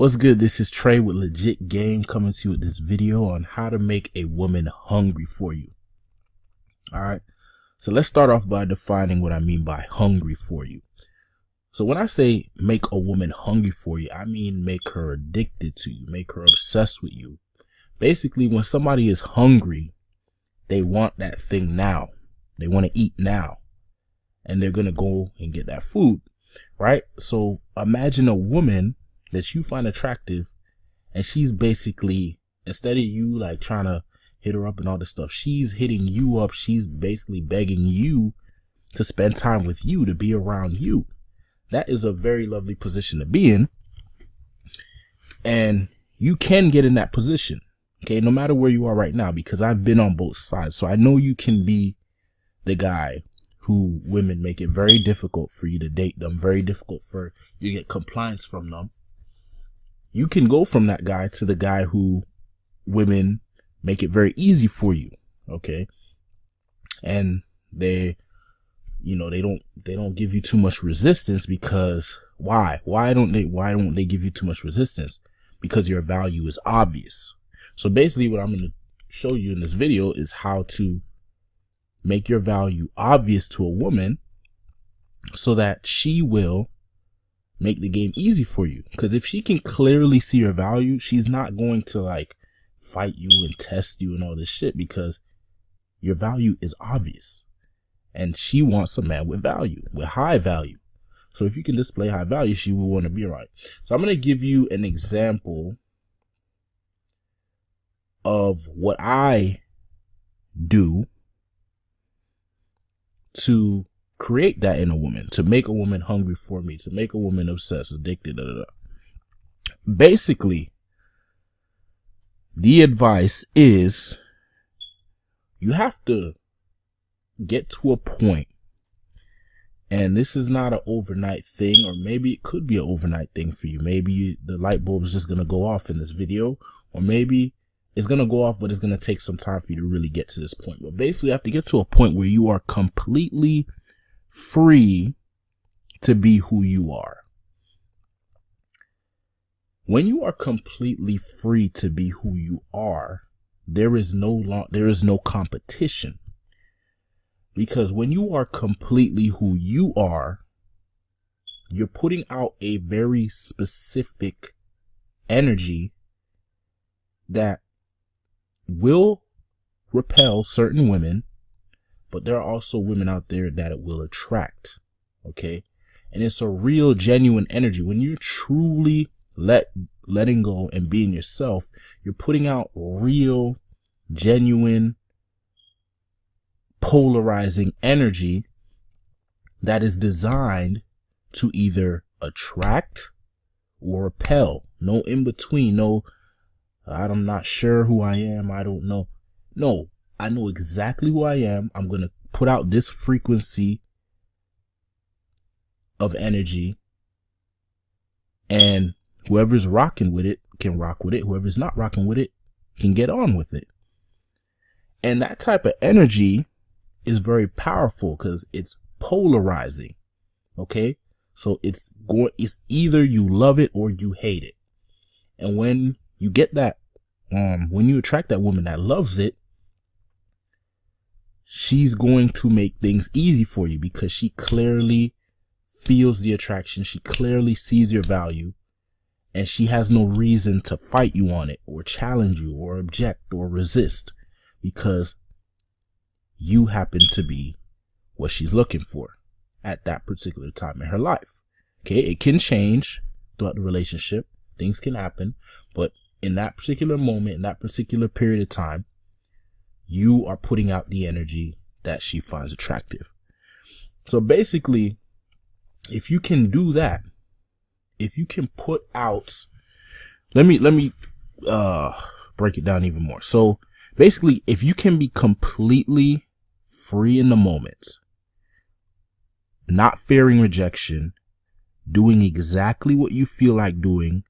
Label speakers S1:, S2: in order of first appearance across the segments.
S1: What's good? This is Trey with Legit Game coming to you with this video on how to make a woman hungry for you. Alright, so let's start off by defining what I mean by hungry for you. So when I say make a woman hungry for you, I mean make her addicted to you, make her obsessed with you. Basically, when somebody is hungry, they want that thing now. They want to eat now. And they're going to go and get that food, right? So imagine a woman that you find attractive, and she's basically, instead of you like trying to hit her up and all this stuff, she's hitting you up. She's basically begging you to spend time with you, to be around you. That is a very lovely position to be in. And you can get in that position, okay, no matter where you are right now, because I've been on both sides. So I know you can be the guy who women make it very difficult for you to date them, very difficult for you to get compliance from them. You can go from that guy to the guy who women make it very easy for you. Okay. And they don't give you too much resistance, because why don't they give you too much resistance? Because your value is obvious. So basically what I'm going to show you in this video is how to make your value obvious to a woman so that she will make the game easy for you. Because if she can clearly see your value, she's not going to like fight you and test you and all this shit, because your value is obvious. And she wants a man with value, with high value. So if you can display high value, she will want to be around. So I'm going to give you an example of what I do to create that in a woman, to make a woman hungry for me, to make a woman obsessed, addicted, Basically, the advice is you have to get to a point, and this is not an overnight thing, or maybe it could be an overnight thing for you. Maybe the light bulb is just going to go off in this video, or maybe it's going to go off, but it's going to take some time for you to really get to this point. But basically, you have to get to a point where you are completely free to be who you are. When you are completely free to be who you are, there is no competition. Because when you are completely who you are, you're putting out a very specific energy that will repel certain women, but there are also women out there that it will attract. Okay. And it's a real, genuine energy. When you're truly letting go and being yourself, you're putting out real, genuine, polarizing energy that is designed to either attract or repel. No in between. No, I'm not sure who I am. I don't know. No, I know exactly who I am. I'm going to put out this frequency of energy, and whoever's rocking with it can rock with it. Whoever's not rocking with it can get on with it. And that type of energy is very powerful because it's polarizing. Okay. So it's either you love it or you hate it. And when you get that, when you attract that woman that loves it, she's going to make things easy for you because she clearly feels the attraction. She clearly sees your value, and she has no reason to fight you on it or challenge you or object or resist, because you happen to be what she's looking for at that particular time in her life. Okay. It can change throughout the relationship. Things can happen, but in that particular moment, in that particular period of time, you are putting out the energy that she finds attractive. So basically, if you can do that, if you can put out, let me break it down even more. So basically, if you can be completely free in the moment, not fearing rejection, doing exactly what you feel like doing,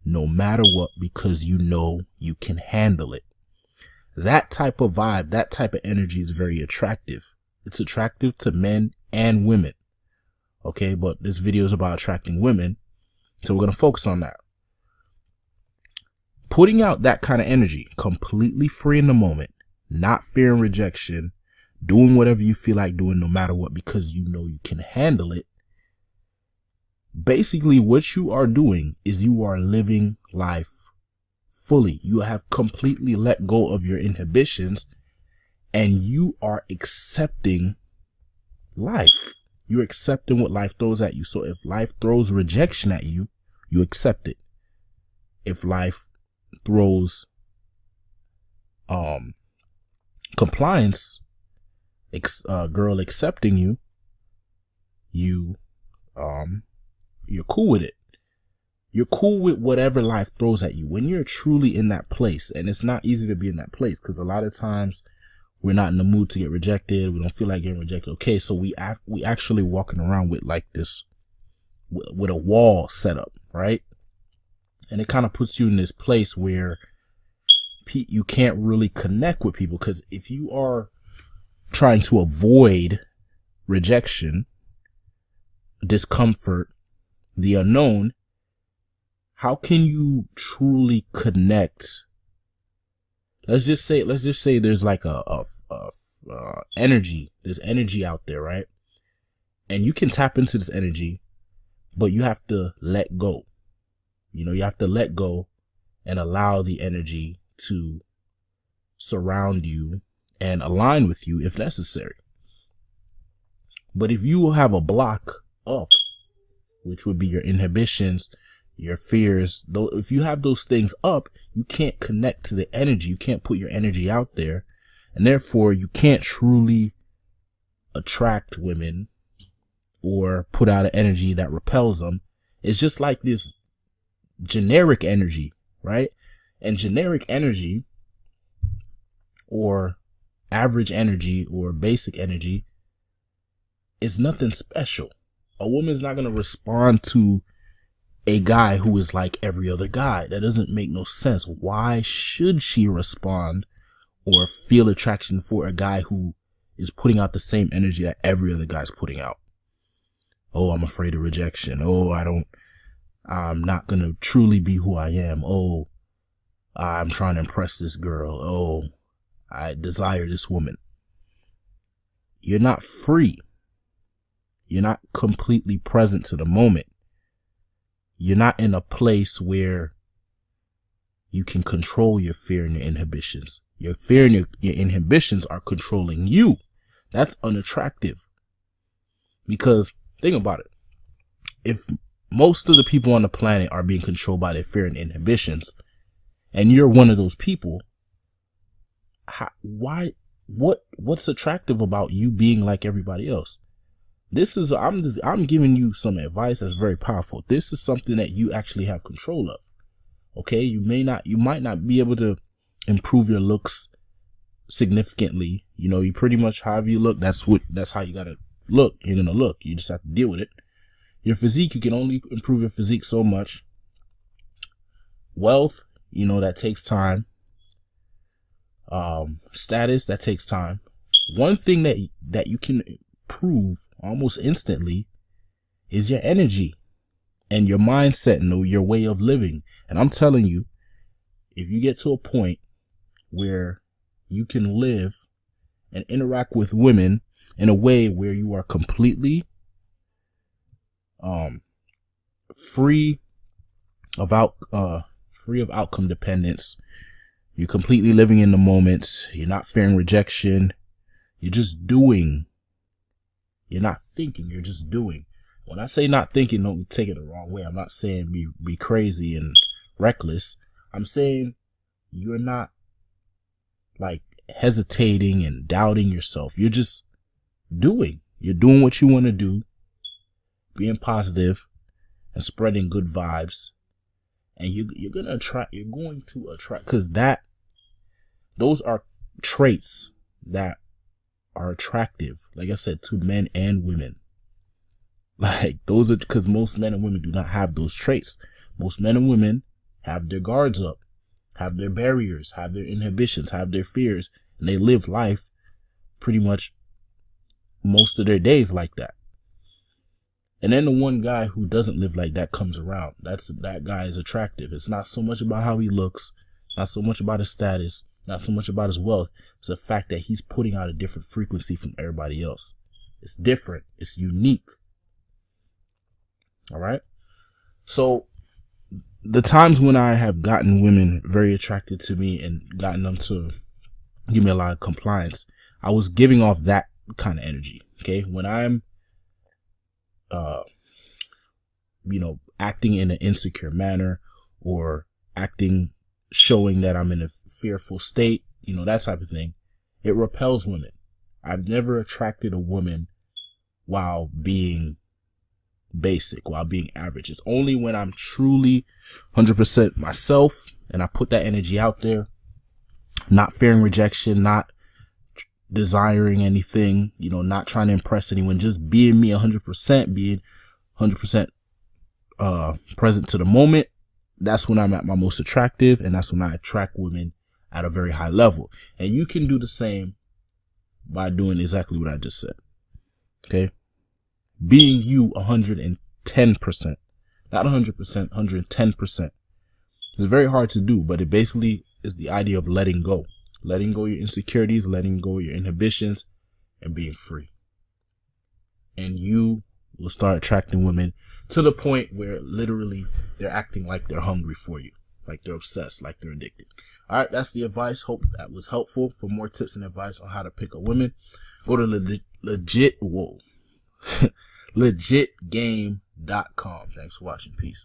S1: no matter what, because you know you can handle it. That type of vibe, that type of energy is very attractive. It's attractive to men and women. Okay, but this video is about attracting women, so we're going to focus on that. putting out that kind of energy, completely free in the moment, not fearing rejection, doing whatever you feel like doing no matter what, because you know you can handle it. Basically, what you are doing is you are living life fully. You have completely let go of your inhibitions and you are accepting life. You're accepting what life throws at you. So if life throws rejection at you, you accept it. If life throws compliance, girl accepting you, you're cool with it. You're cool with whatever life throws at you when you're truly in that place. And it's not easy to be in that place because a lot of times we're not in the mood to get rejected. We don't feel like getting rejected. Okay, so we actually walking around with like this, with a wall set up, right? And it kind of puts you in this place where you can't really connect with people, because if you are trying to avoid rejection, discomfort, the unknown, how can you truly connect? Let's just say there's like energy. There's energy out there, right? And you can tap into this energy, but you have to let go. You know, you have to let go and allow the energy to surround you and align with you if necessary. But if you have a block up, which would be your inhibitions, your fears, though, if you have those things up, you can't connect to the energy. You can't put your energy out there, and therefore you can't truly attract women or put out an energy that repels them. It's just like this generic energy, right? And generic energy or average energy or basic energy is nothing special. A woman's not going to respond to a guy who is like every other guy. That doesn't make no sense. Why should she respond or feel attraction for a guy who is putting out the same energy that every other guy's putting out? Oh, I'm afraid of rejection. Oh, I'm not going to truly be who I am. Oh, I'm trying to impress this girl. Oh, I desire this woman. You're not free. You're not completely present to the moment. You're not in a place where you can control your fear and your inhibitions. Your fear and your inhibitions are controlling you. That's unattractive. Because think about it. If most of the people on the planet are being controlled by their fear and inhibitions, and you're one of those people, what's attractive about you being like everybody else? I'm giving you some advice that's very powerful. This is something that you actually have control of. Okay. You might not be able to improve your looks significantly. You know, you pretty much, however you look, that's how you gotta look. You're gonna look. You just have to deal with it. Your physique, you can only improve your physique so much. Wealth, you know, that takes time. Status, that takes time. One thing that you can improve almost instantly is your energy and your mindset and your way of living. And I'm telling you, if you get to a point where you can live and interact with women in a way where you are completely free of outcome dependence, you're completely living in the moment, you're not fearing rejection, you're just doing. You're not thinking, you're just doing. When I say not thinking, don't take it the wrong way. I'm not saying be crazy and reckless. I'm saying you're not like hesitating and doubting yourself. You're just doing. You're doing what you want to do, being positive and spreading good vibes. And you're going to attract, because those are traits that are attractive, like I said, to men and women. Like those are, because most men and women do not have those traits. Most men and women have their guards up, have their barriers, have their inhibitions, have their fears, and they live life pretty much most of their days like that. And then the one guy who doesn't live like that comes around. That guy is attractive. It's not so much about how he looks. Not so much about his status, not so much about his wealth. It's the fact that he's putting out a different frequency from everybody else. It's different. It's unique. All right. So the times when I have gotten women very attracted to me and gotten them to give me a lot of compliance, I was giving off that kind of energy. Okay. When I'm, acting in an insecure manner or showing that I'm in a fearful state, that type of thing, it repels women. I've never attracted a woman while being basic, while being average. It's only when I'm truly 100% myself and I put that energy out there, not fearing rejection, not desiring anything, not trying to impress anyone, just being me 100%, being 100% present to the moment. That's when I'm at my most attractive, and that's when I attract women at a very high level. And you can do the same by doing exactly what I just said. Okay. Being you 110%, not 100%, 110%. It's very hard to do, but it basically is the idea of letting go your insecurities, letting go your inhibitions, and being free. And you will start attracting women to the point where literally they're acting like they're hungry for you, like they're obsessed, like they're addicted. All right, that's the advice. Hope that was helpful. For more tips and advice on how to pick up women, go to legitgame.com. Thanks for watching. Peace.